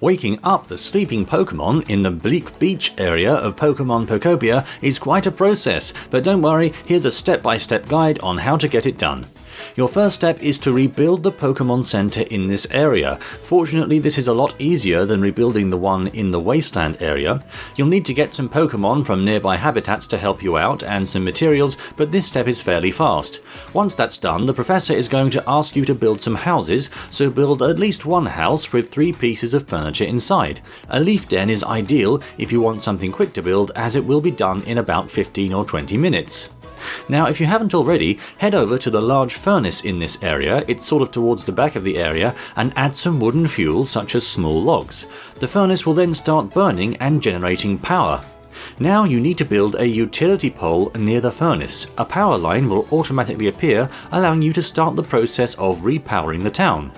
Waking up the sleeping Pokémon in the Bleak Beach area of Pokémon Pokopia is quite a process, but don't worry, here's a step-by-step guide on how to get it done. Your first step is to rebuild the Pokémon Center in this area. Fortunately, this is a lot easier than rebuilding the one in the wasteland area. You'll need to get some Pokémon from nearby habitats to help you out and some materials, but this step is fairly fast. Once that's done, the professor is going to ask you to build some houses, so build at least one house with 3 pieces of furniture inside. A leaf den is ideal if you want something quick to build, as it will be done in about 15 or 20 minutes. Now, if you haven't already, head over to the large furnace in this area, it's sort of towards the back of the area, and add some wooden fuel such as small logs. The furnace will then start burning and generating power. Now you need to build a utility pole near the furnace. A power line will automatically appear, allowing you to start the process of repowering the town.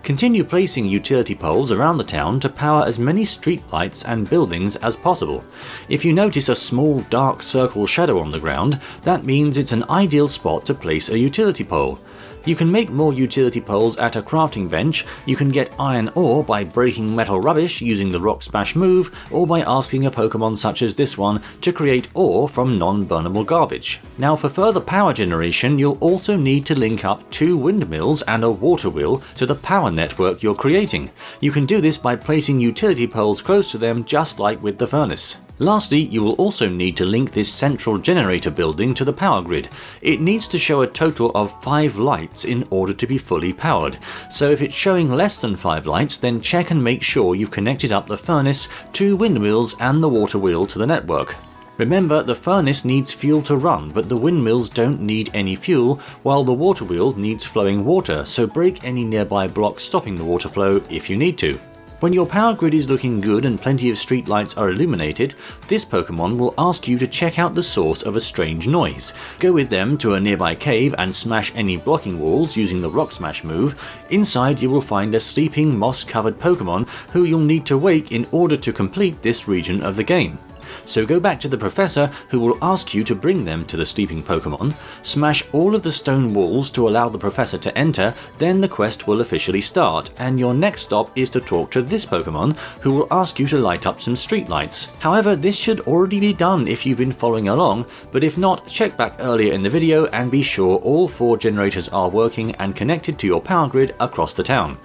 Continue placing utility poles around the town to power as many streetlights and buildings as possible. If you notice a small dark circle shadow on the ground, that means it's an ideal spot to place a utility pole. You can make more utility poles at a crafting bench, you can get iron ore by breaking metal rubbish using the rock smash move, or by asking a Pokémon such as this one to create ore from non-burnable garbage. Now, for further power generation, you'll also need to link up 2 windmills and a waterwheel to the power network you're creating. You can do this by placing utility poles close to them, just like with the furnace. Lastly, you will also need to link this central generator building to the power grid. It needs to show a total of 5 lights in order to be fully powered, so if it's showing less than 5 lights, then check and make sure you've connected up the furnace, 2 windmills and the water wheel to the network. Remember, the furnace needs fuel to run, but the windmills don't need any fuel, while the water wheel needs flowing water, so break any nearby blocks stopping the water flow if you need to. When your power grid is looking good and plenty of streetlights are illuminated, this Pokémon will ask you to check out the source of a strange noise. Go with them to a nearby cave and smash any blocking walls using the rock smash move. Inside you will find a sleeping moss-covered Pokémon who you'll need to wake in order to complete this region of the game. So go back to the professor, who will ask you to bring them to the sleeping Pokémon, smash all of the stone walls to allow the professor to enter, then the quest will officially start, and your next stop is to talk to this Pokémon, who will ask you to light up some streetlights. However, this should already be done if you've been following along, but if not, check back earlier in the video and be sure all 4 generators are working and connected to your power grid across the town.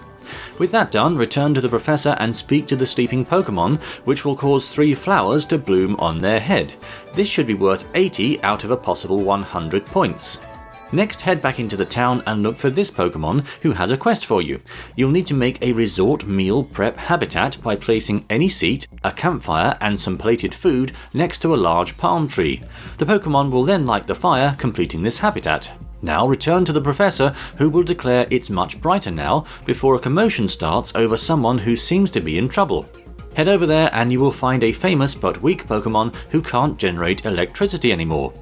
With that done, return to the professor and speak to the sleeping Pokémon, which will cause 3 flowers to bloom on their head. This should be worth 80 out of a possible 100 points. Next, head back into the town and look for this Pokémon, who has a quest for you. You'll need to make a resort meal prep habitat by placing any seat, a campfire and some plated food next to a large palm tree. The Pokémon will then light the fire, completing this habitat. Now return to the professor, who will declare it's much brighter now, before a commotion starts over someone who seems to be in trouble. Head over there and you will find a famous but weak Pokémon who can't generate electricity anymore.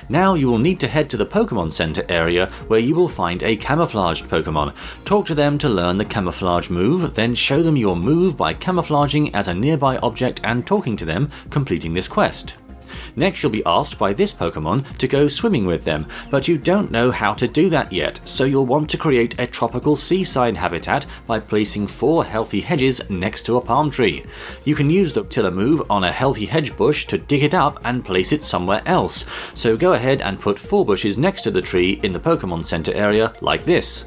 Now you will need to head to the Pokémon Center area, where you will find a camouflaged Pokémon. Talk to them to learn the camouflage move, then show them your move by camouflaging as a nearby object and talking to them, completing this quest. Next, you'll be asked by this Pokémon to go swimming with them, but you don't know how to do that yet, so you'll want to create a tropical seaside habitat by placing 4 healthy hedges next to a palm tree. You can use the tiller move on a healthy hedge bush to dig it up and place it somewhere else, so go ahead and put 4 bushes next to the tree in the Pokémon Center area like this.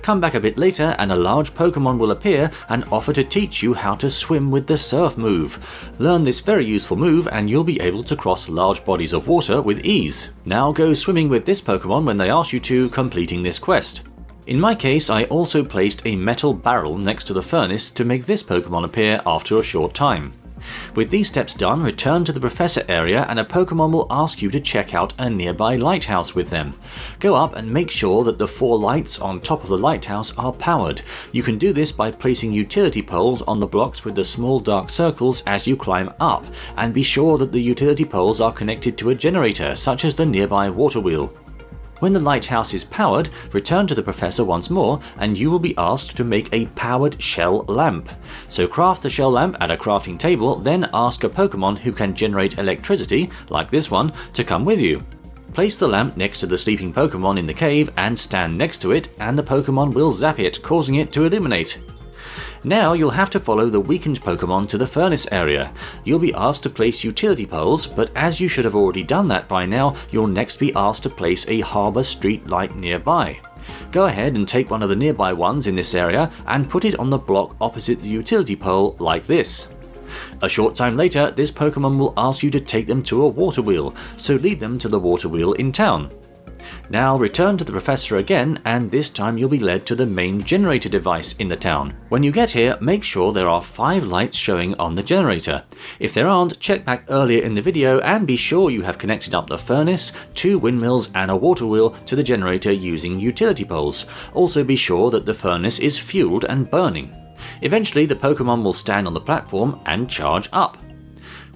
Come back a bit later and a large Pokémon will appear and offer to teach you how to swim with the surf move. Learn this very useful move and you'll be able to cross large bodies of water with ease. Now go swimming with this Pokémon when they ask you to, completing this quest. In my case, I also placed a metal barrel next to the furnace to make this Pokémon appear after a short time. With these steps done, return to the professor area and a Pokémon will ask you to check out a nearby lighthouse with them. Go up and make sure that the 4 lights on top of the lighthouse are powered. You can do this by placing utility poles on the blocks with the small dark circles as you climb up, and be sure that the utility poles are connected to a generator, such as the nearby water wheel. When the lighthouse is powered, return to the professor once more and you will be asked to make a powered shell lamp. So craft the shell lamp at a crafting table, then ask a Pokémon who can generate electricity, like this one, to come with you. Place the lamp next to the sleeping Pokémon in the cave and stand next to it, and the Pokémon will zap it, causing it to illuminate. Now you'll have to follow the weakened Pokemon to the furnace area. You'll be asked to place utility poles, but as you should have already done that by now, you'll next be asked to place a harbour street light nearby. Go ahead and take one of the nearby ones in this area and put it on the block opposite the utility pole like this. A short time later, this Pokemon will ask you to take them to a waterwheel, so lead them to the waterwheel in town. Now return to the professor again, and this time you'll be led to the main generator device in the town. When you get here, make sure there are 5 lights showing on the generator. If there aren't, check back earlier in the video and be sure you have connected up the furnace, 2 windmills and a water wheel to the generator using utility poles. Also be sure that the furnace is fueled and burning. Eventually the Pokemon will stand on the platform and charge up.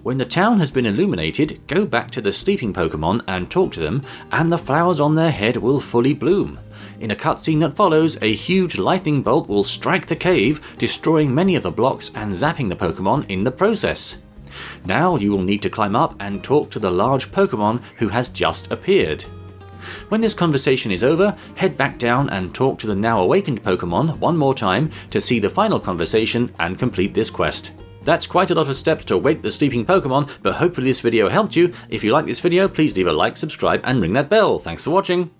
When the town has been illuminated, go back to the sleeping Pokemon and talk to them, and the flowers on their head will fully bloom. In a cutscene that follows, a huge lightning bolt will strike the cave, destroying many of the blocks and zapping the Pokemon in the process. Now you will need to climb up and talk to the large Pokemon who has just appeared. When this conversation is over, head back down and talk to the now awakened Pokemon one more time to see the final conversation and complete this quest. That's quite a lot of steps to wake the sleeping Pokemon, but hopefully this video helped you. If you like this video, please leave a like, subscribe and ring that bell. Thanks for watching.